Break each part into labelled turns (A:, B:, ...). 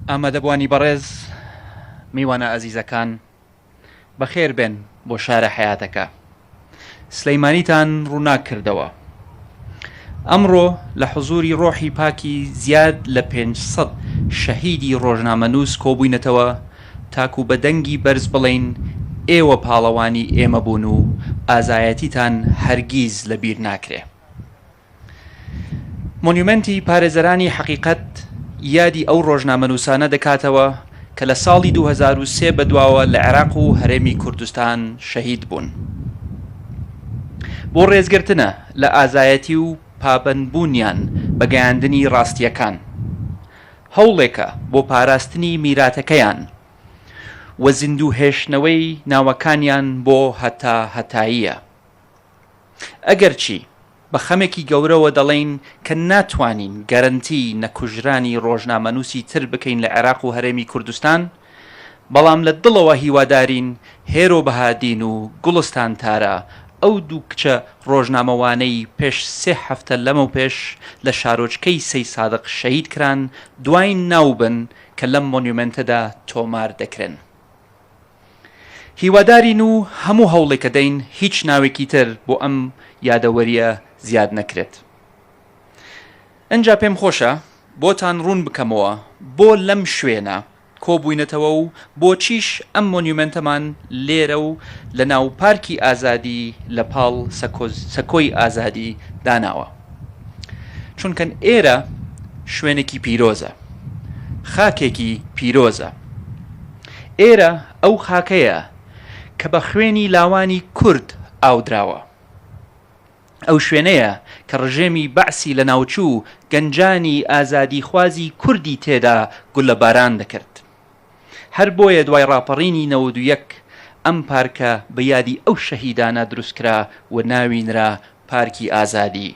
A: ئامادەبوانی بەڕێز میوانە ئەزیزەکان بەخێر بێن بۆ شارە حیاتەکە. سلەیمانیتان ڕووناکردەوە. ئەمڕۆ لە حوزوری ڕۆحی پاکی زیاد لە 500 شەهیدی ڕۆژنامەنووس کۆبووینەتەوە تاکو بە دەنگی بەرز بڵێین ئێوە پاڵەوانی ئێمە بوون و ئازایەتیتان هەرگیز لەبیر ناکرێ. مۆنیومەنتی پارێزەرانی حەقیقەت یادی ئەو ڕۆژنامەنووسانە دەکاتەوە کە لە ساڵی 2003 بەدواوە لە عێراق و هەرێمی کوردستان شەهید بوون. بۆ ڕێزگرتنە لە ئازایەتی و پابەندبوونیان بە گەیاندنی ڕاستیەکان، هەوڵێکە بۆ پاراستنی میراتەکەیان و زیندوو هێشتنەوەی ناوەکانیان بۆ هەتاییە. ئەگەرچی بە خەمێکی گەورەوە دەڵێن کە ناتوانین گەرنتی نەکوژرانی ڕۆژنامەنووسی تر بکەین لە عێراق و هەرێمی کوردستان، بەڵام لە دڵەوە هیوادارین هێرۆ بەهادین و گوڵستان تارە ئەو دوو کچە ڕۆژنامەوانەی پێش 3 هەفتە لەمە پێش لە شارۆچکەی سەی سادق شەهید کران دوای ناوبن کە لەم مۆنیومەنتەدا تۆمار دەکرێن. هیوادارین و هەموو هەوڵێکە دەین هیچ ناوێکی تر بۆ ئەم یادەوەریە زیاد نەکرێت. ئەنجا پێم خۆشە بۆتان ڕوون بکەمەوە بۆ لەم شوێنە کۆبووینەتەوە و بۆچیش ئەم مۆنیومەنتەمان لێرە و لە ناو پارکی ئازادی لە پاڵ سەکۆی ئازادی داناوە. چونکە ئێرە شوێنێکی پیرۆزە، خاکێکی پیرۆزە. ئێرە ئەو خاکەیە کە بە خوێنی لاوانی کورد ئاودراوە. ئەو شوێنەیە کە ڕژێمی بەعسی لە ناوچوو گەنجانی ئازادی خوازی کوردی تێدا گول لە باران دەکرد. هەر بۆیە دوای ڕاپەڕینی 91 ئەم پارکە بە یادی ئەو شەهیدانە دروستکرا و ناوینرا پارکی ئازادی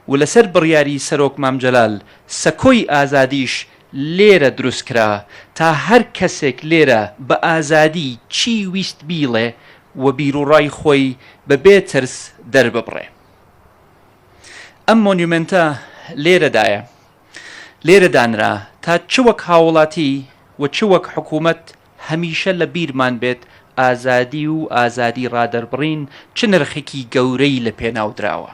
A: و لەسەر بڕیاری سەرۆک مامجەلال سەکۆی ئازادیش لێرە دروستکرا تا هەر کەسێک لێرە بە ئازادی چی ویست بیڵێ و بیرروڕای خۆی بەبێ ترس دەرببڕێ. ئەم مۆنیومەنتە لێرە دانرا تا چ وەک هاوڵاتی و چ وەک حکوومەت هەمیشە لە بیرمان بێت ئازادی و ئازادی ڕادەربڕین چ نرخێکی گەورەی لە پێناودراوە.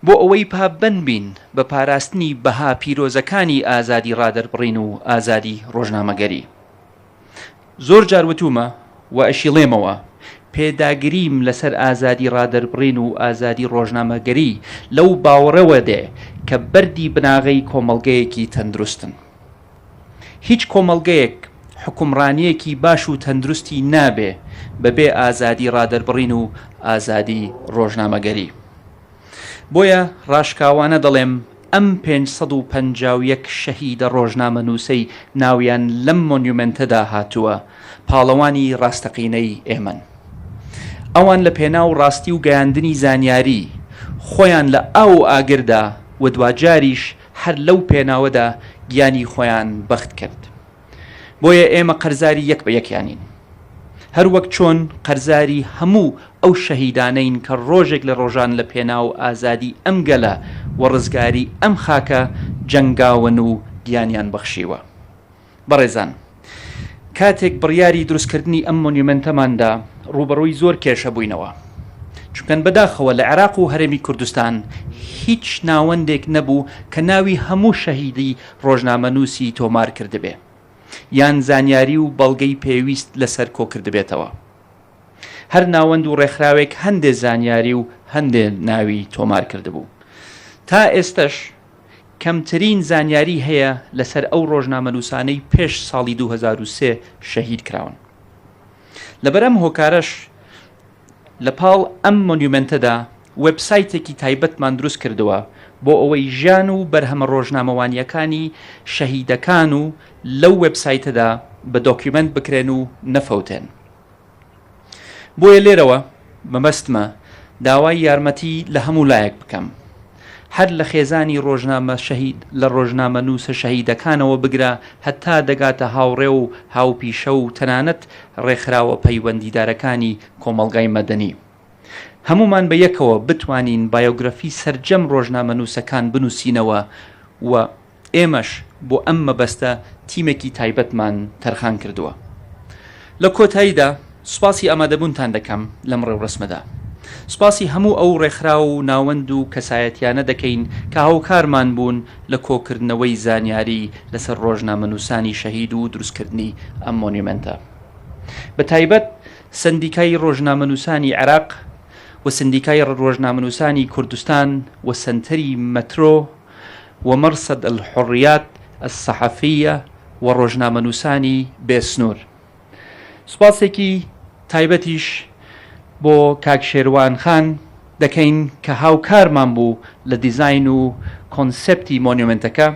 A: بۆ ئەوەی پابەند بین بە پاراستنی بەها پیرۆزەکانی ئازادی ڕادەربڕین و ئازادی ڕۆژنامەگەری. زۆر جار وتومە و ئەشیڵێمەوە پێداگریم لەسەر ئازادی ڕادەربڕین و ئازادی ڕۆژنامەگەری لەو باوەڕەوە دێ کە بەردی بناغەی کۆمەڵگەیەکی تەندروستن. هیچ کۆمەڵگەیەک حکومڕانیەکی باش و تەندروستی نابێ بەبێ ئازادی ڕادەربڕین و ئازادی ڕۆژنامەگەری. بۆیە ڕاشکاوانە دەڵێم ئەم 551 شەهیدە ڕۆژنامەنووسەی ناویان لەم مۆنیومەنتەدا هاتووە پاڵەوانی ڕاستەقینەی ئێمەن. ئەوان لە پێناو ڕاستی و گەیاندنی زانیاری خۆیان لە ئاو ئاگردا و دواجاریش هەر لەو پێناوەدا گیانی خۆیان بەخت کرد. بۆیە ئێمە قەرزاری یەک بە یەکیانین، هەر وەک چۆن قەرزاری هەموو ئەو شەهیدانەین کە ڕۆژێک لە ڕۆژان لە پێناو ئازادی ئەم گەلە و ڕزگاری ئەم خاکە جەنگاون و گیانیان بەخشیوە. بەڕێزان، کاتێک بڕیاری دروستکردنی ئەم مۆنیومەنتەماندا ڕوبەڕووی زۆر کێشە بووینەوە، چونکەن بەداخەوە لە عێراق و هەرێمی کوردستان هیچ ناوەندێک نەبوو کە ناوی هەموو شەهیدی ڕۆژنامەنووسی تۆمار کردبێ یان زانیاری و بەڵگەی پێویست لەسەر کۆکردبێتەوە. هەر ناوەند و ڕێکخراوێک هەندێ زانیاری و هەندێ ناوی تۆمار کردبوو. تا ئێستش کەمترین زانیاری هەیە لەسەر ئەو ڕۆژنامەنووسانەی پێش ساڵی 2003 شەهید کراون. لەبەرەم هۆکارەش لە پاڵ ئەم مۆنیومەنتەدا وێبسایتێکی تایبەتمان دروست کردووە بۆ ئەوەی ژیان و بەرهەمە ڕۆژنامەوانیەکانی شەهیدەکان و لەو وێبسایتەدا بە دۆکیومنت بکرێن و نەفەوتێن. بۆیە لێرەوە مەبەستمە داوای یارمەتی لە هەموو لایەک بکەم، هەر لە خێزانی ڕۆژنامە شەهید لە ڕۆژنامەنووسە شەهیدەکانەوە بگرە هەتا دەگاتە هاوڕێ و هاوپیشە و تەنانەت ڕێکخراوە پەیوەندیدارەکانی کۆمەڵگای مەدەنی. هەمومان بە یەکەوە بتوانین بایۆگرافی سەرجەم ڕۆژنامەنووسەکان بنووسینەوە و ئێمەش بۆ ئەم مەبەستە تیمێکی تایبەتمان تەرخان کردووە. لە کۆتاییدا سوپاسی ئامادەبوونتان دەکەم لەم ڕێوڕسمەدا. سوپاسی هەموو ئەو ڕێکخرا و ناوەند و کەسایەتیانە دەکەین کە هاوکارمان بوون لە کۆکردنەوەی زانیاری لەسەر ڕۆژنامەنووسانی شەهید و دروستکردنی ئەم مۆنیومنتە. بە تایبەت سندیکای ڕۆژنامەنووسانی عێراق و سندیکای ڕۆژنامەنووسانی کوردستان و سنتەری مەترۆ و مەرسەد الحڕیات السەحەفیە و ڕۆژنامەنووسانی بێسنوور. سوپاسێکی تایبەتیش بۆ کاک شێروان خان دەکەین کە هاوکارمان بوو لە دیزاین و کۆنسپتی مۆنیومنتەکە.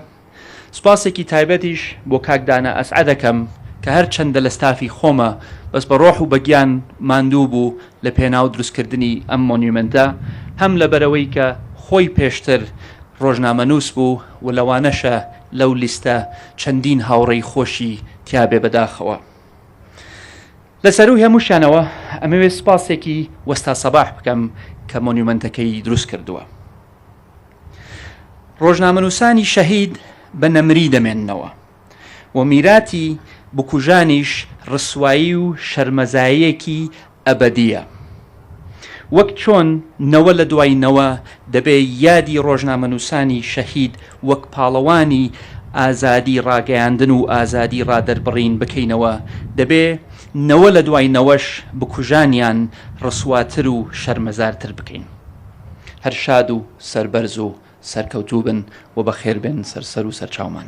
A: سوپاسێکی تایبەتیش بۆ کاک دانا ئەسعە دەکەم کە هەر چەندە لە ستافی خۆمە بەس بە ڕۆح و بەگیان ماندوو بوو لە پێناو دروستکردنی ئەم مۆنیومنتە، هەم لەبەرەوەی کە خۆی پێشتر ڕۆژنامەنووس بوو و لەوانەشە لەو لیستە چەندین هاوڕێی خۆشی تیابێ بەداخەوە. لە سەروو هەمووشانەوە ئەمەوێت سوپاسێکی وەستا سەباح بکەم کە مۆنیومنتەکەی دروست کردووە. ڕۆژنامەنووسانی شەهید بە نەمری دەمێننەوە و میراتی بکوژانیش ڕسوایی و شەرمەزاییەکی ئەبەدیە. وەک چۆن نەوە لە دوای نەوە دەبێ یادی ڕۆژنامەنووسانی شەهید وەک پاڵەوانی ئازادی ڕاگەیاندن و ئازادی ڕادەربڕین بکەینەوە، دەبێ نەوە لە دوای نەوەش بکوژانیان ڕسواتر و شەرمەزارتر بکەین. هەر شاد و سەربەرز و سەرکەوتوو بن و بەخێر بن سەرسەر و سەرچاومان.